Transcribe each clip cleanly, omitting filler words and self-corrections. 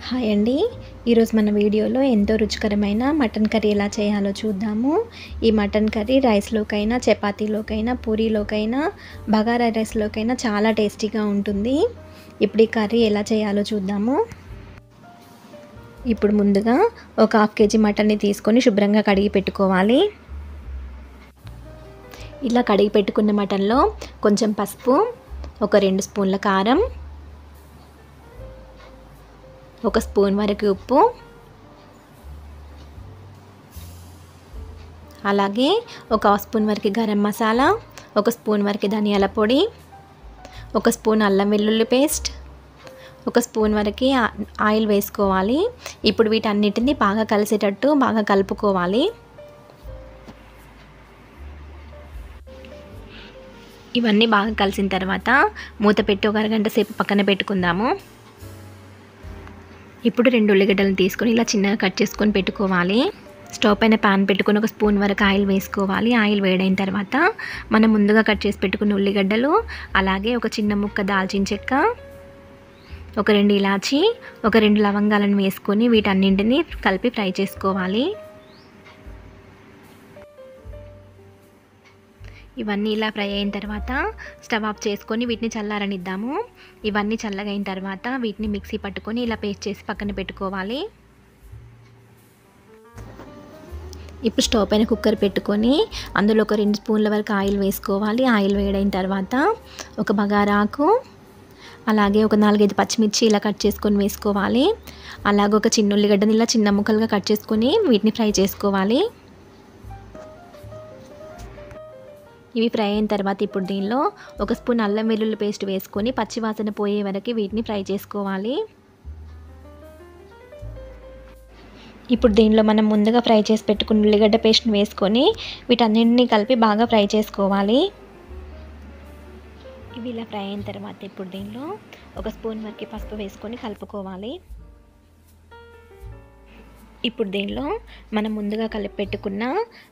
Hi అండి. ఈరోజు మన వీడియోలో ఎంతో రుచికరమైన మటన్ కర్రీ ఎలా చేయాలో చూద్దాము. ఈ మటన్ కర్రీ రైస్లోకైనా, చపాతీలోకైనా, పూరీలోకైనా, బగారా రైస్లోకైనా చాలా టేస్టీగా ఉంటుంది. ఇప్పుడు ఈ కర్రీ ఎలా చేయాలో చూద్దాము. ఇప్పుడు ముందుగా ఒక 1/2 kg మటన్ని తీసుకొని శుభ్రంగా కడిగి పెట్టుకోవాలి. ఇలా కడిగి పెట్టుకున్న మటన్లో కొంచెం పసుపు, ఒక 2 స్పూన్ల కారం, 1 స్పూన్ వరకు ఉప్పు, అలాగే ఒక 1/2 స్పూన్ వరకు గరం మసాలా, 1 స్పూన్ వరకు ధనియాల పొడి, 1 స్పూన్ అల్లం వెల్లుల్లి పేస్ట్, 1 స్పూన్ వరకు ఆయిల్ వేసుకోవాలి. ఇప్పుడు వీటన్నిటిని బాగా కలిసేటట్టు బాగా కలుపుకోవాలి. ఇవన్నీ బాగా కలిసిన తర్వాత మూత పెట్టి ఒక అరగంట సేపు పక్కన పెట్టుకుందాము. ఇప్పుడు 2 ఉల్లిగడ్డలను తీసుకొని ఇలా చిన్నగా కట్ చేసుకొని పెట్టుకోవాలి. స్టవ్ పైన పాన్ పెట్టుకొని 1 స్పూన్ వరకు ఆయిల్ వేసుకోవాలి. ఆయిల్ వేడైన తర్వాత మనం ముందుగా కట్ చేసి పెట్టుకున్న ఉల్లిగడ్డలు, అలాగే ఒక చిన్న ముక్క దాల్చిన చెక్క, ఒక 2 ఇలాచి, ఒక 2 లవంగాలను వేసుకొని వీటన్నింటిని కలిపి ఫ్రై చేసుకోవాలి. ఇవన్నీ ఇలా ఫ్రై అయిన తర్వాత స్టవ్ ఆఫ్ చేసుకొని వీటిని చల్లారనిద్దాము. ఇవన్నీ చల్లగైన తర్వాత వీటిని మిక్సీ పట్టుకొని ఇలా పేస్ట్ చేసి పక్కన పెట్టుకోవాలి. ఇప్పుడు స్టవ్ పైన కుక్కర్ పెట్టుకొని అందులో ఒక 2 స్పూన్ల వరకు ఆయిల్ వేసుకోవాలి. ఆయిల్ వేడైన తర్వాత ఒక బగారాకు, అలాగే ఒక 4-5 పచ్చిమిర్చి ఇలా కట్ చేసుకొని వేసుకోవాలి. అలాగే ఒక చిన్న ఉల్లిగడ్డని ఇలా చిన్న ముక్కలుగా కట్ చేసుకొని వీటిని ఫ్రై చేసుకోవాలి. ఇవి ఫ్రై అయిన తర్వాత ఇప్పుడు దీనిలో 1 స్పూన్ అల్లం వెల్లుల్లి పేస్ట్ వేసుకొని పచ్చివాసన పోయే వరకు వీటిని ఫ్రై చేసుకోవాలి. ఇప్పుడు దీనిలో మనం ముందుగా ఫ్రై చేసి పెట్టుకున్న ఉల్లిగడ్డ పేస్ట్ని వేసుకొని వీటన్నింటినీ కలిపి బాగా ఫ్రై చేసుకోవాలి. ఇవి ఇలా ఫ్రై అయిన తర్వాత ఇప్పుడు దీనిలో 1 స్పూన్ వరకు పసుపు వేసుకొని కలుపుకోవాలి. ఇప్పుడు దీనిలో మనం ముందుగా కలిపి పెట్టుకున్న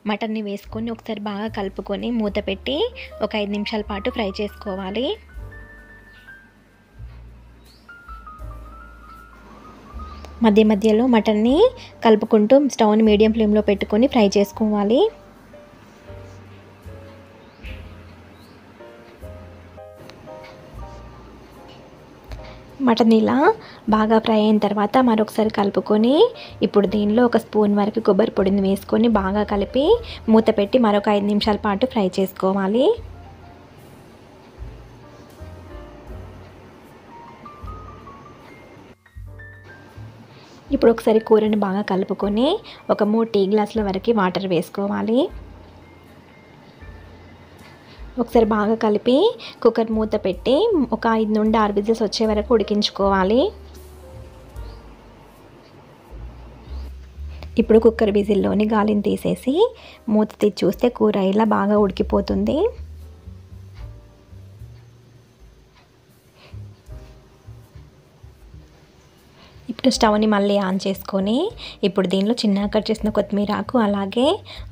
మటన్ని వేసుకొని ఒకసారి బాగా కలుపుకొని మూత పెట్టి ఒక 5 నిమిషాల పాటు ఫ్రై చేసుకోవాలి. మధ్య మధ్యలో మటన్ని కలుపుకుంటూ స్టవ్ని మీడియం ఫ్లేమ్లో పెట్టుకొని ఫ్రై చేసుకోవాలి. మటన్ ఇలా బాగా ఫ్రై అయిన తర్వాత మరొకసారి కలుపుకొని ఇప్పుడు దీనిలో 1 స్పూన్ వరకు కొబ్బరి పొడిని వేసుకొని బాగా కలిపి మూత పెట్టి మరొక 5 నిమిషాల పాటు ఫ్రై చేసుకోవాలి. ఇప్పుడు ఒకసారి కూరని బాగా కలుపుకొని ఒక 3 టీ గ్లాసుల వరకు వాటర్ వేసుకోవాలి. ఒకసారి బాగా కలిపి కుక్కర్ మూత పెట్టి ఒక 5 నుండి 6 విజిల్స్ వచ్చే వరకు ఉడికించుకోవాలి. ఇప్పుడు కుక్కర్ విజిల్లోని గాలిని తీసేసి మూత తీసి చూస్తే కూర ఇలా బాగా ఉడికిపోతుంది. ఇప్పుడు స్టవ్ని మళ్ళీ ఆన్ చేసుకొని ఇప్పుడు దీనిలో చిన్నగా కట్ చేసిన కొత్తిమీర ఆకు, అలాగే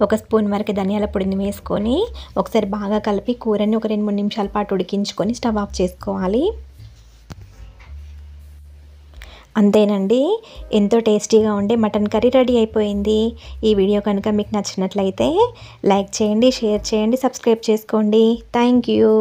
1 స్పూన్ వరకు ధనియాల పొడిని వేసుకొని ఒకసారి బాగా కలిపి కూరని ఒక 2-3 నిమిషాల పాటు ఉడికించుకొని స్టవ్ ఆఫ్ చేసుకోవాలి. అంతేనండి, ఎంతో టేస్టీగా ఉండే మటన్ కర్రీ రెడీ అయిపోయింది. ఈ వీడియో కనుక మీకు నచ్చినట్లయితే లైక్ చేయండి, షేర్ చేయండి, సబ్స్క్రైబ్ చేసుకోండి. Thank you.